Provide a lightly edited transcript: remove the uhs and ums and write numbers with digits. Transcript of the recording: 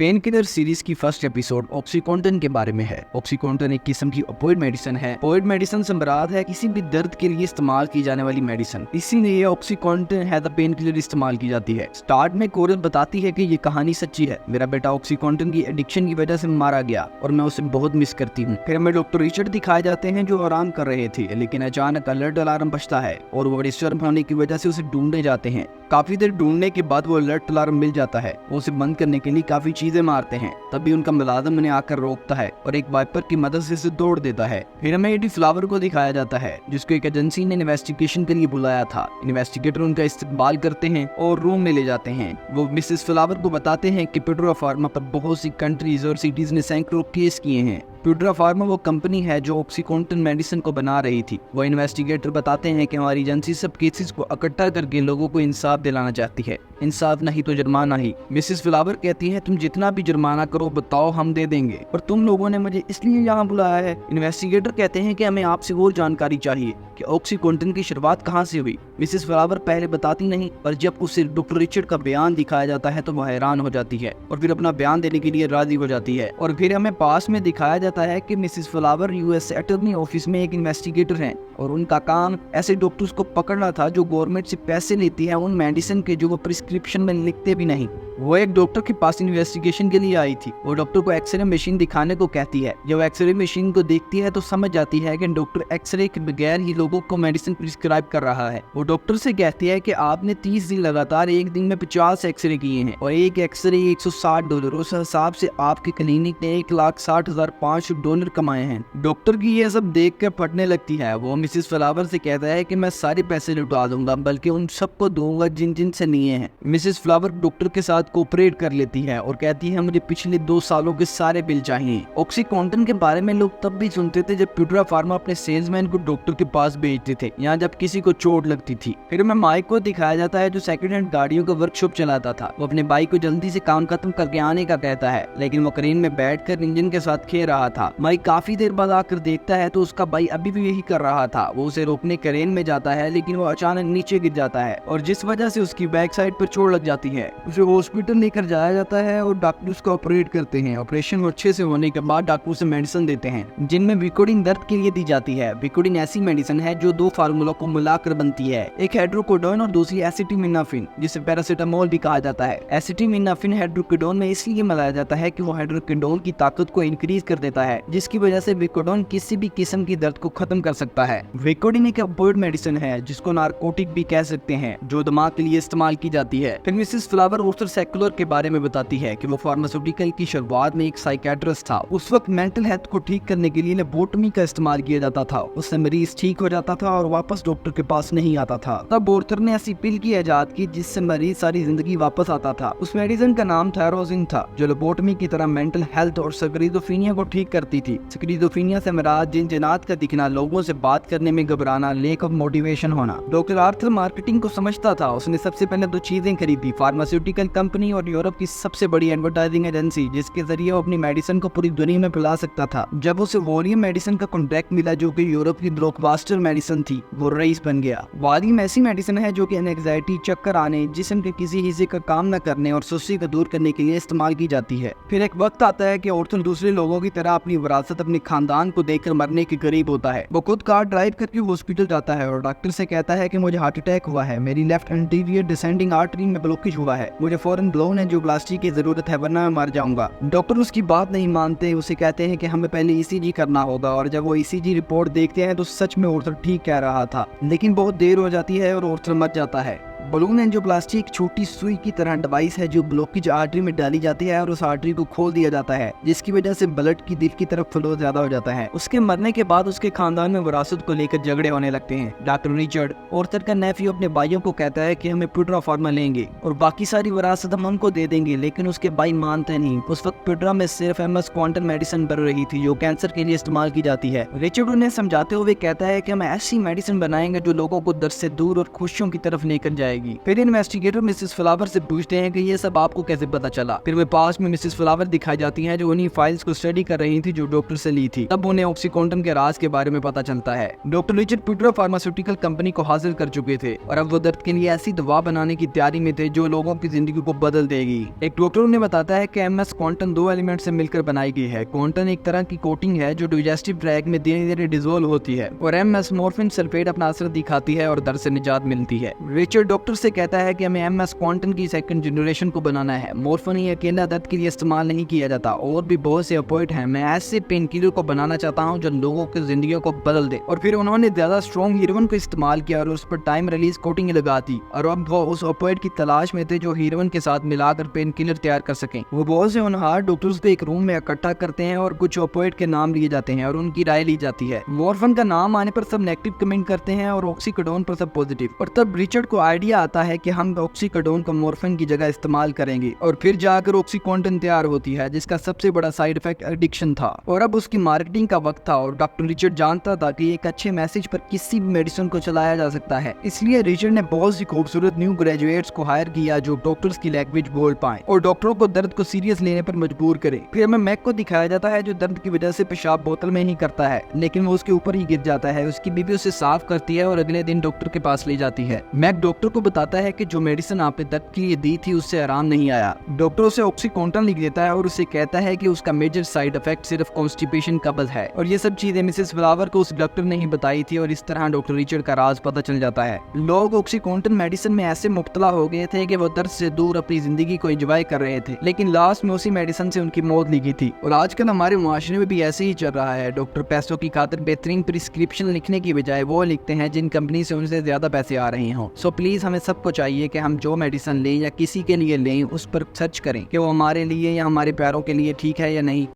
Pain killer series की first episode ऑक्सीकॉन्टिन के बारे में है। ऑक्सीकॉन्टिन एक किस्म की ओपियोइड मेडिसिन है। ओपियोइड मेडिसिन से मुराद है किसी भी दर्द के लिए इस्तेमाल की जाने वाली मेडिसिन, इसीलिए ऑक्सीकॉन्टिन है द पेन किलर इस्तेमाल की जाती है। स्टार्ट में कोरल बताती है कि ये कहानी सच्ची है, मेरा बेटा ऑक्सीकॉन्टिन की एडिक्शन की वजह से मारा गया और मैं उसे बहुत मिस करती हूँ। फिर हमें डॉक्टर रिचर्ड दिखाए जाते हैं जो आराम कर रहे थे, लेकिन अचानक अलर्ट अलार्म बजता है और वो डिस्टर्ब होने की वजह से उसे ढूंढने जाते हैं। काफी देर ढूंढने के बाद वो अलर्ट अलार्म मिल जाता है। वो उसे बंद करने के लिए काफी चीजें मारते हैं, तभी उनका मुलाजिम उन्हें आकर रोकता है और एक वाइपर की मदद से इसे तोड़ देता है। फिर हमें एडी फ्लावर को दिखाया जाता है जिसको एक एजेंसी ने इन्वेस्टिगेशन के लिए बुलाया था। इन्वेस्टिगेटर उनका इस्तकबाल करते हैं और रूम में ले जाते हैं। वो मिसेस फ्लावर को बताते हैं कि पिड्रा फार्मा पर बहुत सी कंट्रीज और सिटीज ने सैकड़ों केस किए हैं। पिड्रा फार्मा वो कंपनी है जो ऑक्सीकॉन्टिन मेडिसिन को बना रही थी। वो इन्वेस्टिगेटर बताते हैं कि हमारी एजेंसी सब केसेस को इकट्ठा करके लोगों को इंसाफ दिलाना चाहती है, इंसाफ नहीं तो जुर्माना ही। मिसेस फ्लावर कहती है तुम जितना भी जुर्माना करो बताओ, हम दे देंगे, और तुम लोगों ने मुझे इसलिए यहाँ बुलाया है। इन्वेस्टिगेटर कहते हैं कि हमें आपसे और जानकारी चाहिए कि ऑक्सीकॉन्टिन की शुरुआत कहाँ से हुई। मिसेस फ्लावर पहले बताती नहीं, पर जब उसे डॉक्टर रिचर्ड का बयान दिखाया जाता है तो वह हैरान हो जाती है और फिर अपना बयान देने के लिए राजी हो जाती है। और फिर हमें पास में दिखाया जाता है कि Mrs flower US attorney office में एक इन्वेस्टिगेटर हैं और उनका काम ऐसे डॉक्टर्स को पकड़ना था जो गवर्नमेंट से पैसे लेती है उन मेडिसिन के जो वो प्रिस्क्रिप्शन में लिखते भी नहीं। वो एक डॉक्टर के पास इन्वेस्टिगेशन के लिए आई थी। वो डॉक्टर को एक्सरे मशीन दिखाने को कहती है। जब एक्सरे मशीन को देखती है तो समझ जाती है कि डॉक्टर एक्सरे के बगैर ही लोगों को मेडिसिन प्रिस्क्राइब कर रहा है। वो डॉक्टर से कहती है कि आपने 30 दिन लगातार एक दिन में 50 एक्सरे किए हैं और एक एक्सरे $160। उस हिसाब से आपकी क्लिनिक ने $1,60,500 कमाए हैं। डॉक्टर की ये सब देख कर फटने लगती है। वो मिसेस फ्लावर से कहता है कि मैं सारे पैसे लुटा दूंगा, बल्कि उन सबको दूंगा जिन जिन से लिए हैं। मिसेस फ्लावर डॉक्टर के साथ कोऑपरेट कर लेती है और कहती है मुझे पिछले 2 सालों के सारे बिल चाहिए। ऑक्सीकॉन्टिन के बारे में लोग तब भी सुनते थे जब पिड्रा फार्मा अपने सेल्समैन को डॉक्टर के पास भेजते थे या जब किसी को चोट लगती थी। फिर हमें माइक को दिखाया जाता है जो सेकंड हैंड गाड़ियों का वर्कशॉप चलाता था। वो अपने बाइक को जल्दी से काम खत्म करके आने का कहता है, लेकिन वो क्रेन में बैठकर इंजन के साथ खेल रहा था। माइक काफी देर बाद आकर देखता है तो उसका भाई अभी भी यही कर रहा था। वो उसे रोकने क्रेन में जाता है, लेकिन वो अचानक नीचे गिर जाता है और जिस वजह से उसकी बैक साइड पर चोट लग जाती है। उसे हॉस्पिटल लेकर जाया जाता है और डॉक्टर उसको ऑपरेट करते हैं। ऑपरेशन अच्छे से होने के बाद डॉक्टर उसे मेडिसिन देते हैं जिनमें विकोडिन दर्द के लिए दी जाती है। विकोडिन ऐसी मेडिसिन है जो 2 फार्मूलों को मिलाकर बनती है, एक हाइड्रोकोडोन और दूसरी एसिटामिनोफेन, जिसे पैरासीटामोल भी कहा जाता है। एसिटामिनोफेन हाइड्रोकोडोन में इसलिए मिलाया जाता है कि वो हाइड्रोकोडोन की ताकत को इंक्रीज कर देता है, जिसकी वजह से विकोडोन किसी भी किस्म की दर्द को खत्म कर सकता है। विकोडिन एक ओपियोइड मेडिसिन है जिसको नारकोटिक भी कह सकते हैं, जो दिमाग के लिए इस्तेमाल की जाती है। फिर मिसेस फ्लावर ऑर्थर सेक्युलर के बारे में बताती है कि वो फार्मास्यूटिकल की शुरुआत में एक साइकियाट्रिस्ट था। उस वक्त मेंटल हेल्थ को ठीक करने के लिए लेबोटमी का इस्तेमाल किया जाता था। उससे मरीज ठीक हो जाता था और वापस डॉक्टर के पास नहीं आता था। तब ऑर्थर ने ऐसी पिल की इजाद की जिससे मरीज सारी जिंदगी वापस आता था। उस मेडिसिन का नाम थायरोजिन था, जो लेबोटमी की तरह मेंटल हेल्थ और स्किज़ोफ्रेनिया को ठीक करती थी। स्किज़ोफ्रेनिया से मुराद जिन्नात का दिखना, लोगों से बात करने में घबराना, लेक ऑफ मोटिवेशन होना। डॉक्टर आर्थर मार्केटिंग को समझता था। उसने सबसे पहले 2 चीजें खरीदी, फार्मास्यूटिकल कंपनी और यूरोप की सबसे बड़ी एडवर्टाइजिंग एजेंसी, जिसके जरिए वो अपनी मेडिसिन को पूरी दुनिया में फैला सकता था। जब उसे वॉल्यूम मेडिसिन का कॉन्ट्रैक्ट मिला जो कि यूरोप की ब्लॉकबस्टर मेडिसिन थी, वो रईस बन गया। वॉल्यूम ऐसी मेडिसिन है जो कि एंजाइटी, चक्कर आने, जिस्म के किसी हिस्से का काम न करने और सुस्ती को दूर करने के लिए इस्तेमाल की जाती है। फिर एक वक्त आता है कि ऑर्थर दूसरे लोगों की तरह अपनी विरासत, अपने खानदान को देखकर मरने के करीब होता है। वो खुद कार ड्राइव करके हॉस्पिटल जाता है और डॉक्टर से कहता है कि मुझे हार्ट अटैक हुआ है, मेरी लेफ्ट एंटीरियर डिसेंडिंग आर्टरी में ब्लॉकेज हुआ है, मुझे फौरन ब्लोन एंजियोप्लास्टी की जरूरत है वरना मैं मर जाऊंगा। डॉक्टर उसकी बात नहीं मानते, उसे कहते हैं कि हमें पहले ईसीजी करना होगा, और जब वो ईसीजी रिपोर्ट देखते हैं तो सच में ऑर्थर ठीक कह रहा था। लेकिन बहुत देर हो जाती है और ऑर्थर मर जाता है। बलून एंजियोप्लास्टी एक छोटी सुई की तरह डिवाइस है जो ब्लॉकेज आर्टरी में डाली जाती है और उस आर्टरी को खोल दिया जाता है, जिसकी वजह से ब्लड की दिल की तरफ फ्लो ज्यादा हो जाता है। उसके मरने के बाद उसके खानदान में विरासत को लेकर झगड़े होने लगते हैं। डॉक्टर रिचर्ड, ऑर्थर का नेफ्यू, अपने भाइयों को कहता है कि हमें पिड्रा फार्मा लेंगे और बाकी सारी विरासत हम उनको दे देंगे, लेकिन उसके भाई मानते नहीं। उस वक्त पिड्रा में सिर्फ एमएस क्वांटम मेडिसिन बन रही थी जो कैंसर के लिए इस्तेमाल की जाती है। रिचर्ड उन्हें समझाते हुए कहता है कि हम ऐसी मेडिसिन बनाएंगे जो लोगों को दर्द से दूर और खुशियों की तरफ लेकर जाएगी। जाएगी। फिर इन्वेस्टिगेटर मिसेस फ्लावर से पूछते हैं कि ये सब आपको कैसे पता चला। फिर वे पास में मिसेस फ्लावर दिखाई जाती हैं जो उन्हीं फाइल्स को स्टडी कर रही थी जो डॉक्टर से ली थी। तब उन्हें ऑक्सीकॉन्टिन के राज के बारे में पता चलता है। डॉक्टर रिचर्ड पिटरो फार्मास्यूटिकल कंपनी को हासिल कर चुके थे और अब वो दर्द के लिए ऐसी दवा बनाने की तैयारी में थे जो लोगों की जिंदगी को बदल देगी। एक डॉक्टर उन्हें बताता है कि MS क्वांटन 2 एलिमेंट से मिलकर बनाई गई है। क्वांटन एक तरह की कोटिंग है जो डाइजेस्टिव ट्रैक में धीरे धीरे डिसॉल्व होती है और MS मॉर्फिन सल्फेट अपना असर दिखाती है और दर्द से निजात मिलती है। रिचर्ड डॉक्टर से कहता है कि हमें MS क्वांटन की सेकंड जनरेशन को बनाना है। मॉर्फिन ही अकेला दर्द के लिए इस्तेमाल नहीं किया जाता, और भी बहुत से ऑपोइड हैं। मैं ऐसे पेन किलर को बनाना चाहता हूँ जो लोगों की जिंदगी को बदल दे। और फिर उन्होंने ज्यादा स्ट्रॉन्ग हीरोइन को इस्तेमाल किया और उस पर टाइम रिलीज कोटिंग लगा दी, और अब वो उस ऑपोइड की तलाश में थे जो हीरोइन के साथ मिलाकर पेन किलर तैयार कर सकें। वो बहुत से होनहार डॉक्टर्स को एक रूम में इकट्ठा करते हैं और कुछ ऑपोइड के नाम लिए जाते हैं और उनकी राय ली जाती है। मॉर्फिन का नाम आने पर सब नेगेटिव कमेंट करते हैं और ऑक्सीकोडोन पर सब पॉजिटिव। और तब रिचर्ड को आइडिया आता है कि हम ऑक्सीकोडोन को मॉर्फिन की जगह इस्तेमाल करेंगे, और फिर जाकर ऑक्सीकॉन्टिन तैयार होती है जिसका सबसे बड़ा साइड इफेक्ट एडिक्शन था। और अब उसकी मार्केटिंग का वक्त था और डॉक्टर रिचर्ड जानता था कि एक अच्छे मैसेज पर किसी भी मेडिसिन को चलाया जा सकता है। इसलिए रिचर्ड ने बहुत सी खूबसूरत न्यू ग्रेजुएट्स को हायर किया जो डॉक्टर्स की लैंग्वेज बोल पाए और डॉक्टरों को दर्द को सीरियस लेने पर मजबूर करे। फिर हमें मैक को दिखाया जाता है जो दर्द की वजह से पेशाब बोतल में ही करता है, लेकिन वो उसके ऊपर ही गिर जाता है। उसकी बीवी उसे साफ करती है और अगले दिन डॉक्टर के पास ले जाती है। मैक डॉक्टर को बताता है कि जो मेडिसिन आपने दर्द के लिए दी थी उससे आराम नहीं आया। डॉक्टर उसे ऑक्सीकॉन्टिन लिख देता है और उसे कहता है कि उसका मेजर साइड इफेक्ट सिर्फ कॉन्स्टिपेशन कब्ज है। और ये सब चीजें मिसेस फ्लावर को उस डॉक्टर ने ही बताई थी और इस तरह डॉक्टर रिचर्ड का राज पता चल जाता है। लोग ऑक्सीकॉन्टिन मेडिसिन में ऐसे मुब्तला हो गए थे कि वो दर्द से दूर अपनी जिंदगी को एंजॉय कर रहे थे, लेकिन लास्ट में उसी मेडिसिन से उनकी मौत लिखी थी। और आजकल हमारे मुआशरे में भी ऐसे ही चल रहा है। डॉक्टर पैसों की खातिर बेहतरीन प्रिस्क्रिप्शन लिखने की बजाय वो लिखते हैं जिन कंपनी से उनसे ज्यादा पैसे आ रहे हों। सो प्लीज हमें सबको चाहिए कि हम जो मेडिसिन लें या किसी के लिए लें उस पर सर्च करें कि वो हमारे लिए या हमारे प्यारों के लिए ठीक है या नहीं।